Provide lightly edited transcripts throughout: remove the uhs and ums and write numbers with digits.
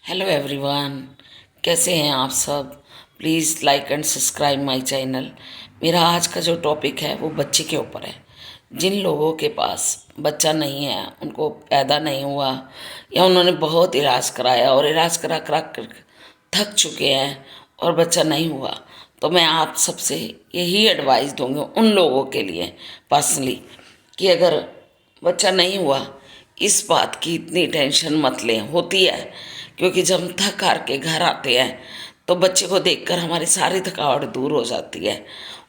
Hello everyone, कैसे हैं आप सब। Please like and subscribe my channel. मेरा आज का जो टॉपिक है वो बच्चे के ऊपर है। जिन लोगों के पास बच्चा नहीं है, उनको पैदा नहीं हुआ या उन्होंने बहुत इलाज कराया और इलाज करा करा कर थक चुके हैं और बच्चा नहीं हुआ, तो मैं आप सबसे यही एडवाइस दूंगी उन लोगों के लिए पर्सनली कि अगर बच्चा नहीं हुआ, इस बात की इतनी टेंशन मत लें। होती है, क्योंकि जब हम थक हार के घर आते हैं तो बच्चे को देखकर हमारी सारी थकावट दूर हो जाती है।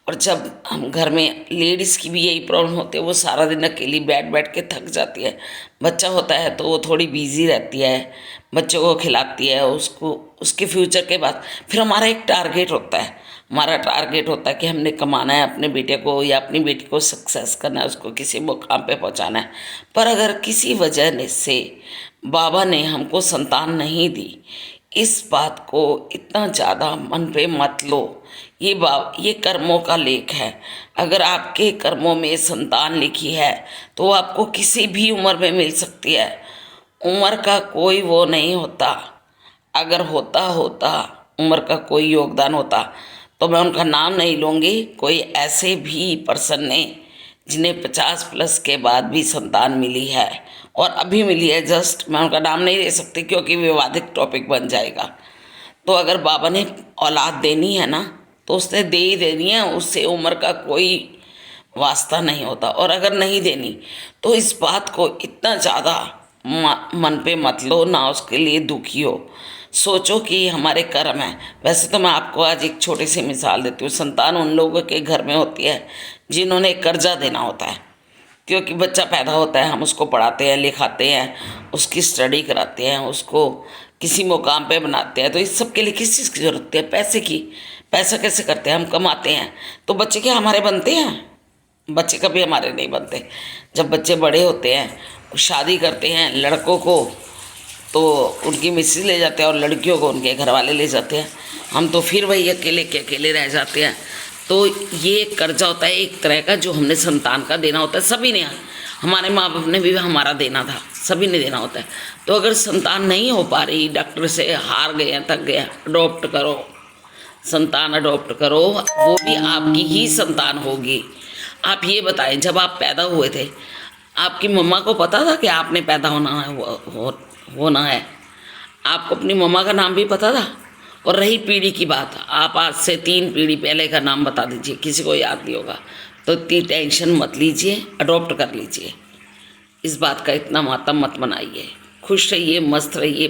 और जब हम घर में, लेडीज़ की भी यही प्रॉब्लम होती है, वो सारा दिन अकेली बैठ बैठ के थक जाती है। बच्चा होता है तो वो थोड़ी बिजी रहती है, बच्चों को खिलाती है, उसको उसके फ्यूचर के बाद फिर हमारा एक टारगेट होता है। हमारा टारगेट होता है कि हमने कमाना है अपने बेटे को या अपनी बेटी को सक्सेस करना है, उसको किसी मुकाम पे पहुंचाना है। पर अगर किसी वजह से बाबा ने हमको संतान नहीं दी, इस बात को इतना ज़्यादा मन पे मत लो। ये कर्मों का लेख है। अगर आपके कर्मों में संतान लिखी है तो वो आपको किसी भी उम्र में मिल सकती है। उम्र का कोई वो नहीं होता। अगर होता होता उम्र का कोई योगदान होता तो मैं उनका नाम नहीं लूँगी। कोई ऐसे भी पर्सन ने जिन्हें 50+ के बाद भी संतान मिली है और अभी मिली है, जस्ट मैं उनका नाम नहीं ले सकती क्योंकि विवादित टॉपिक बन जाएगा। तो अगर बाबा ने औलाद देनी है ना, तो उसने दे ही देनी है, उससे उम्र का कोई वास्ता नहीं होता। और अगर नहीं देनी तो इस बात को इतना ज़्यादा मन पे मत लो, ना उसके लिए दुखी हो। सोचो कि हमारे कर्म है। वैसे तो मैं आपको आज एक छोटी सी मिसाल देती हूँ। संतान उन लोगों के घर में होती है जिन्होंने कर्जा देना होता है, क्योंकि बच्चा पैदा होता है, हम उसको पढ़ाते हैं, लिखाते हैं, उसकी स्टडी कराते हैं, उसको किसी मुकाम पे बनाते हैं। तो इस सब के लिए किस चीज़ की ज़रूरत होती है? पैसे की। पैसा कैसे करते हैं? हम कमाते हैं। तो बच्चे क्या हमारे बनते हैं? बच्चे कभी हमारे नहीं बनते। जब बच्चे बड़े होते हैं, शादी करते हैं लड़कों को, तो उनकी मिसेज ले जाते हैं और लड़कियों को उनके घर वाले ले जाते हैं। हम तो फिर वही अकेले के अकेले रह जाते हैं। तो ये कर्जा होता है एक तरह का, जो हमने संतान का देना होता है। सभी ने, हमारे माँ बाप ने भी हमारा देना था, सभी ने देना होता है। तो अगर संतान नहीं हो पा रही, डॉक्टर से हार गए हैं, थक गए हैं, अडॉप्ट करो, संतान अडॉप्ट करो, वो भी आपकी ही संतान होगी। आप ये बताएं, जब आप पैदा हुए थे, आपकी मम्मा को पता था कि आपने पैदा होना है? होना है। आपको अपनी मम्मा का नाम भी पता था? और रही पीढ़ी की बात, आप आज से 3 पीढ़ी पहले का नाम बता दीजिए, किसी को याद नहीं होगा। तो इतनी टेंशन मत लीजिए, अडॉप्ट कर लीजिए। इस बात का इतना मातम मत मनाइए। खुश रहिए, मस्त रहिए।